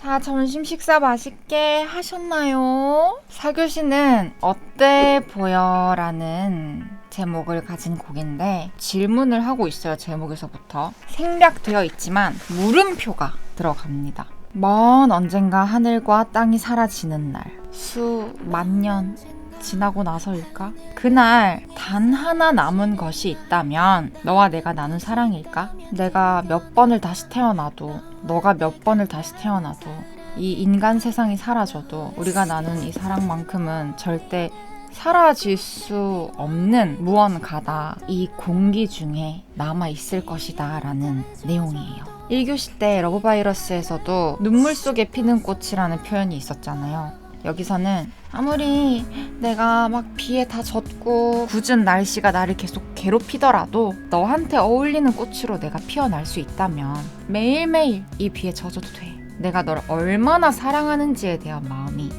자, 점심 식사 맛있게 하셨나요? 4교시는 어때 보여? 라는 제목을 가진 곡인데 질문을 하고 있어요. 제목에서부터 생략되어 있지만 물음표가 들어갑니다. 먼 언젠가 하늘과 땅이 사라지는 날, 수만 년 지나고 나서일까? 그날 단 하나 남은 것이 있다면 너와 내가 나눈 사랑일까? 내가 몇 번을 다시 태어나도, 너가 몇 번을 다시 태어나도, 이 인간 세상이 사라져도 우리가 나눈 이 사랑만큼은 절대 사라질 수 없는 무언가다. 이 공기 중에 남아있을 것이다 라는 내용이에요. 1교시 때 러브바이러스에서도 눈물 속에 피는 꽃이라는 표현이 있었잖아요. 여기서는 아무리 내가 막 비에 다 젖고 굳은 날씨가 나를 계속 괴롭히더라도 너한테 어울리는 꽃으로 내가 피어날 수 있다면 매일매일 이 비에 젖어도 돼. 내가 너를 얼마나 사랑하는지에 대한 마음이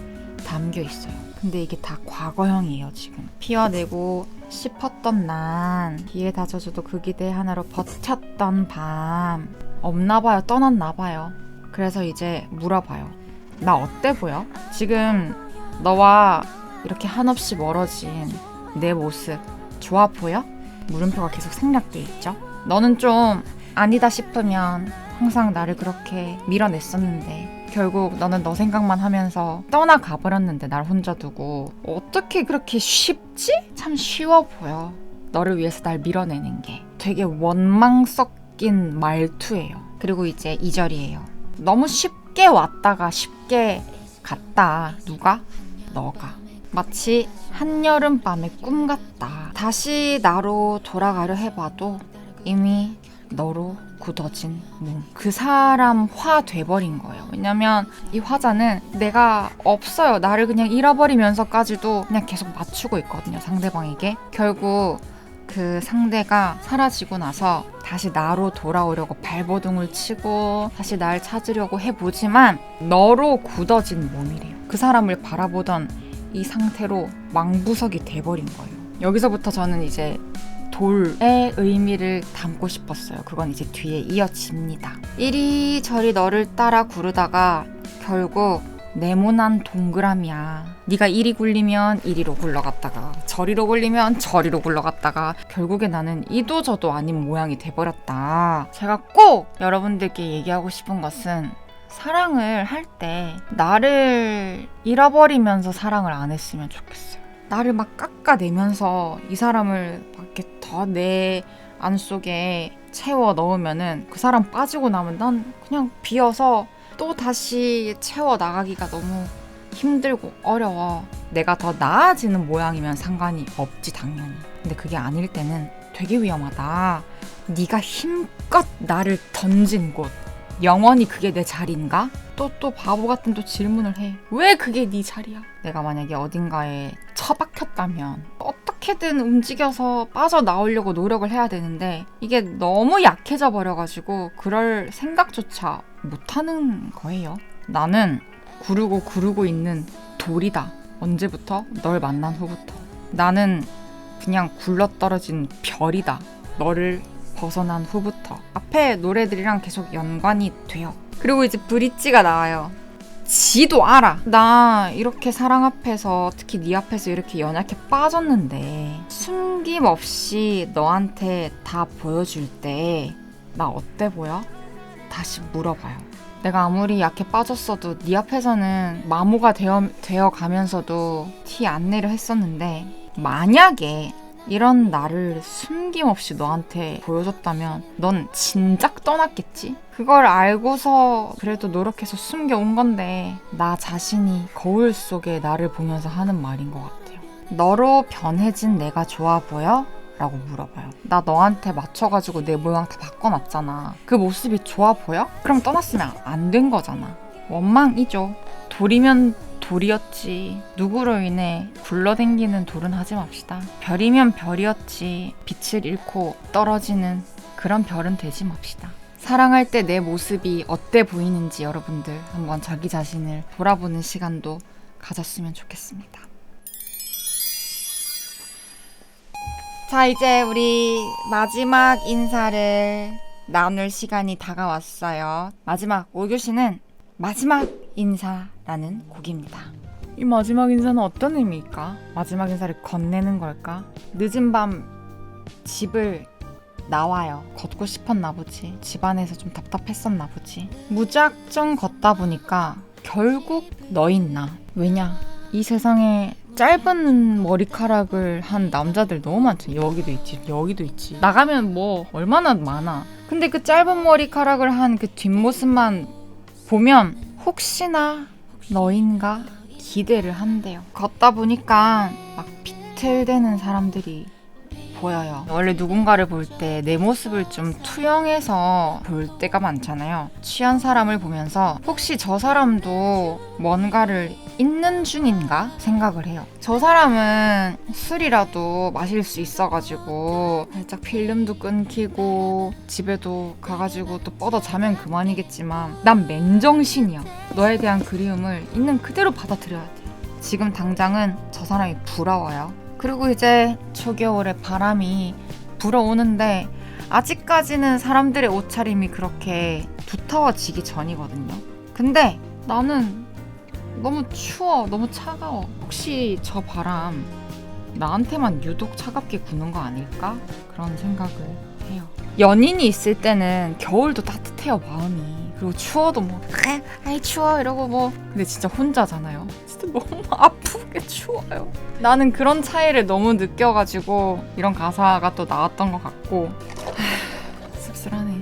담겨 있어요. 근데 이게 다 과거형이에요. 지금 피어내고 싶었던 난, 비에 다 젖어도 그 기대 하나로 버텼던 밤 없나봐요. 떠났나봐요. 그래서 이제 물어봐요. 나 어때 보여? 지금 너와 이렇게 한없이 멀어진 내 모습 좋아 보여? 물음표가 계속 생략돼 있죠. 너는 좀 아니다 싶으면 항상 나를 그렇게 밀어냈었는데 결국 너는 너 생각만 하면서 떠나가 버렸는데 날 혼자 두고 어떻게 그렇게 쉽지? 참 쉬워 보여. 너를 위해서 날 밀어내는 게 되게 원망 섞인 말투예요. 그리고 이제 2절이에요. 너무 쉽게 왔다가 쉽게 갔다. 누가? 너가. 마치 한여름밤의 꿈 같다. 다시 나로 돌아가려 해봐도 이미 너로 굳어진 몸. 그 사람 화 돼버린 거예요. 왜냐면 이 화자는 내가 없어요. 나를 그냥 잃어버리면서까지도 그냥 계속 맞추고 있거든요. 상대방에게. 결국 그 상대가 사라지고 나서 다시 나로 돌아오려고 발버둥을 치고 다시 날 찾으려고 해보지만 너로 굳어진 몸이래요. 그 사람을 바라보던 이 상태로 망부석이 돼버린 거예요. 여기서부터 저는 이제 돌의 의미를 담고 싶었어요. 그건 이제 뒤에 이어집니다. 이리저리 너를 따라 구르다가 결국 네모난 동그라미야. 네가 이리 굴리면 이리로 굴러갔다가 저리로 굴리면 저리로 굴러갔다가 결국에 나는 이도저도 아닌 모양이 돼버렸다. 제가 꼭 여러분들께 얘기하고 싶은 것은 사랑을 할 때 나를 잃어버리면서 사랑을 안 했으면 좋겠어요. 나를 막 깎아내면서 이 사람을 막 이렇게 더 내 안속에 채워 넣으면은 그 사람 빠지고 나면 난 그냥 비어서 또 다시 채워 나가기가 너무 힘들고 어려워. 내가 더 나아지는 모양이면 상관이 없지 당연히. 근데 그게 아닐 때는 되게 위험하다. 네가 힘껏 나를 던진 곳, 영원히 그게 내 자리인가? 또 바보 같은 또 질문을 해. 왜 그게 네 자리야? 내가 만약에 어딘가에 처박혔다면 어떻게든 움직여서 빠져나오려고 노력을 해야 되는데 이게 너무 약해져 버려가지고 그럴 생각조차 못하는 거예요. 나는 구르고 있는 돌이다. 언제부터? 널 만난 후부터. 나는 그냥 굴러떨어진 별이다. 너를 벗어난 후부터. 앞에 노래들이랑 계속 연관이 돼요. 그리고 이제 브릿지가 나와요. 지도 알아. 나 이렇게 사랑 앞에서, 특히 네 앞에서 이렇게 연약해 빠졌는데 숨김없이 너한테 다 보여줄 때 나 어때 보여? 다시 물어봐요. 내가 아무리 약해 빠졌어도 네 앞에서는 마모가 되어 가면서도 티 안 내려 했었는데 만약에 이런 나를 숨김없이 너한테 보여줬다면 넌 진작 떠났겠지? 그걸 알고서 그래도 노력해서 숨겨온 건데 나 자신이 거울 속에 나를 보면서 하는 말인 것 같아요. 너로 변해진 내가 좋아 보여? 라고 물어봐요. 나 너한테 맞춰가지고 내 모양 다 바꿔놨잖아. 그 모습이 좋아 보여? 그럼 떠났으면 안 된 거잖아. 원망이죠. 돌이면 돌이었지. 누구로 인해 굴러댕기는 돌은 하지 맙시다. 별이면 별이었지. 빛을 잃고 떨어지는 그런 별은 되지 맙시다. 사랑할 때 내 모습이 어때 보이는지 여러분들 한번 자기 자신을 돌아보는 시간도 가졌으면 좋겠습니다. 자, 이제 우리 마지막 인사를 나눌 시간이 다가왔어요. 마지막 5교시는 마지막 인사라는 곡입니다. 이 마지막 인사는 어떤 의미일까? 마지막 인사를 건네는 걸까? 늦은 밤 집을 나와요. 걷고 싶었나 보지. 집안에서 좀 답답했었나 보지. 무작정 걷다 보니까 결국 너인 나. 왜냐? 이 세상에 짧은 머리카락을 한 남자들 너무 많죠. 여기도 있지, 여기도 있지. 나가면 뭐 얼마나 많아. 근데 그 짧은 머리카락을 한 그 뒷모습만 보면 혹시나 너인가 기대를 한대요. 걷다 보니까 막 비틀대는 사람들이 보여요. 원래 누군가를 볼 때 내 모습을 좀 투영해서 볼 때가 많잖아요. 취한 사람을 보면서 혹시 저 사람도 뭔가를 잊는 중인가 생각을 해요. 저 사람은 술이라도 마실 수 있어가지고 살짝 필름도 끊기고 집에도 가가지고 또 뻗어 자면 그만이겠지만 난 맨정신이야. 너에 대한 그리움을 있는 그대로 받아들여야 돼. 지금 당장은 저 사람이 부러워요. 그리고 이제 초겨울에 바람이 불어오는데 아직까지는 사람들의 옷차림이 그렇게 두터워지기 전이거든요. 근데 나는 너무 추워, 너무 차가워. 혹시 저 바람 나한테만 유독 차갑게 구는 거 아닐까? 그런 생각을 해요. 연인이 있을 때는 겨울도 따뜻해요, 마음이. 그리고 추워도 뭐 아이 추워 이러고 뭐. 근데 진짜 혼자잖아요. 진짜 너무 아프게 추워요. 나는 그런 차이를 너무 느껴가지고 이런 가사가 또 나왔던 것 같고 씁쓸하네.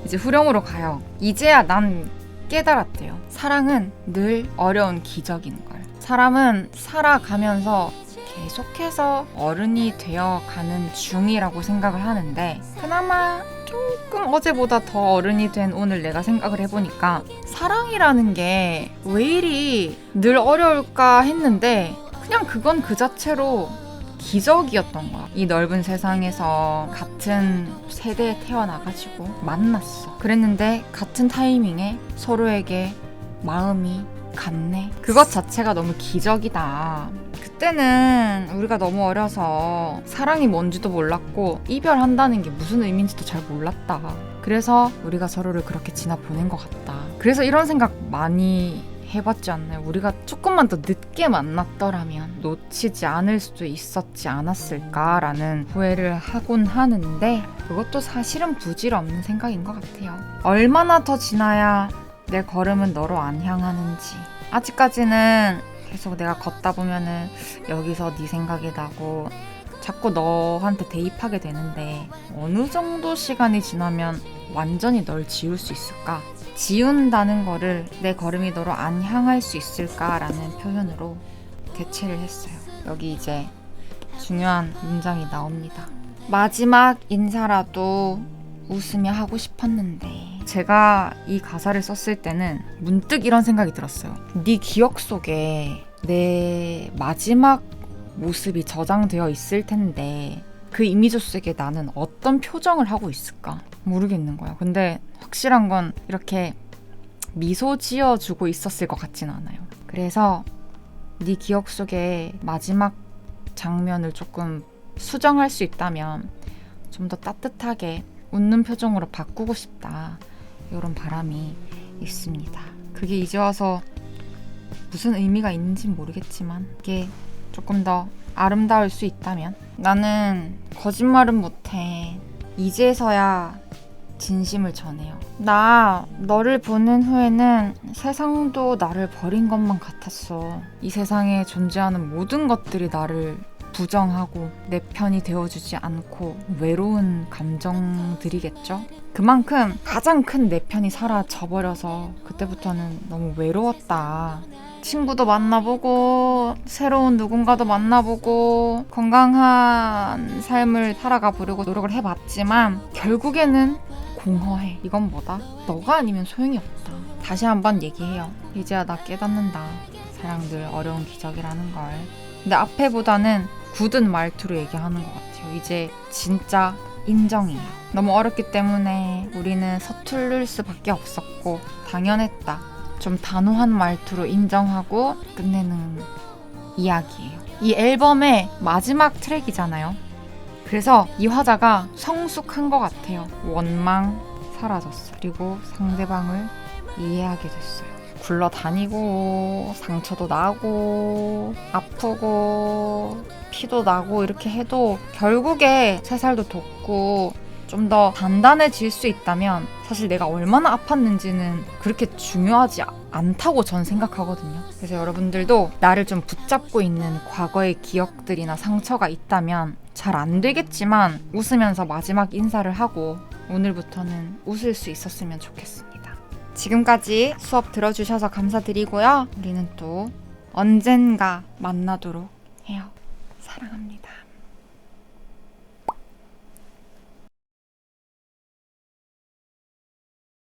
이제 후렴으로 가요. 이제야 난 깨달았대요. 사랑은 늘 어려운 기적인 걸. 사람은 살아가면서 계속해서 어른이 되어가는 중이라고 생각을 하는데 그나마 조금 어제보다 더 어른이 된 오늘 내가 생각을 해보니까 사랑이라는 게 왜 이리 늘 어려울까 했는데 그냥 그건 그 자체로 기적이었던 거야. 이 넓은 세상에서 같은 세대에 태어나가지고 만났어. 그랬는데 같은 타이밍에 서로에게 마음이 같네. 그것 자체가 너무 기적이다. 그때는 우리가 너무 어려서 사랑이 뭔지도 몰랐고 이별한다는 게 무슨 의미인지도 잘 몰랐다. 그래서 우리가 서로를 그렇게 지나보낸 것 같다. 그래서 이런 생각 많이 해봤지 않나요? 우리가 조금만 더 늦게 만났더라면 놓치지 않을 수도 있었지 않았을까라는 후회를 하곤 하는데 그것도 사실은 부질없는 생각인 것 같아요. 얼마나 더 지나야 내 걸음은 너로 안 향하는지. 아직까지는 계속 내가 걷다 보면은 여기서 네 생각이 나고 자꾸 너한테 대입하게 되는데 어느 정도 시간이 지나면 완전히 널 지울 수 있을까? 지운다는 거를 내 걸음이 너로 안 향할 수 있을까라는 표현으로 대체를 했어요. 여기 이제 중요한 문장이 나옵니다. 마지막 인사라도 웃으며 하고 싶었는데. 제가 이 가사를 썼을 때는 문득 이런 생각이 들었어요. 네 기억 속에 내 마지막 모습이 저장되어 있을 텐데 그 이미지 속에 나는 어떤 표정을 하고 있을까? 모르겠는 거야. 근데 확실한 건 이렇게 미소 지어주고 있었을 것 같진 않아요. 그래서 네 기억 속에 마지막 장면을 조금 수정할 수 있다면 좀 더 따뜻하게 웃는 표정으로 바꾸고 싶다. 이런 바람이 있습니다. 그게 이제 와서 무슨 의미가 있는지는 모르겠지만 이게 조금 더 아름다울 수 있다면 나는 거짓말은 못해. 이제서야 진심을 전해요. 나 너를 보는 후에는 세상도 나를 버린 것만 같았어. 이 세상에 존재하는 모든 것들이 나를 부정하고 내 편이 되어주지 않고 외로운 감정들이겠죠? 그만큼 가장 큰 내 편이 사라져버려서 그때부터는 너무 외로웠다. 친구도 만나보고 새로운 누군가도 만나보고 건강한 삶을 살아가 보려고 노력을 해봤지만 결국에는 공허해. 이건 뭐다? 너가 아니면 소용이 없다. 다시 한번 얘기해요. 이제야 나 깨닫는다. 사랑 늘 어려운 기적이라는 걸. 근데 앞에보다는 굳은 말투로 얘기하는 것 같아요. 이제 진짜 인정이에요. 너무 어렵기 때문에 우리는 서툴를 수밖에 없었고 당연했다. 좀 단호한 말투로 인정하고 끝내는 이야기예요. 이 앨범의 마지막 트랙이잖아요. 그래서 이 화자가 성숙한 것 같아요. 원망 사라졌어. 그리고 상대방을 이해하게 됐어요. 굴러다니고 상처도 나고 아프고 피도 나고 이렇게 해도 결국에 새살도 돋고 좀 더 단단해질 수 있다면 사실 내가 얼마나 아팠는지는 그렇게 중요하지 않다고 전 생각하거든요. 그래서 여러분들도 나를 좀 붙잡고 있는 과거의 기억들이나 상처가 있다면 잘 안 되겠지만 웃으면서 마지막 인사를 하고 오늘부터는 웃을 수 있었으면 좋겠습니다. 지금까지 수업 들어주셔서 감사드리고요. 우리는 또 언젠가 만나도록 해요. 사랑합니다.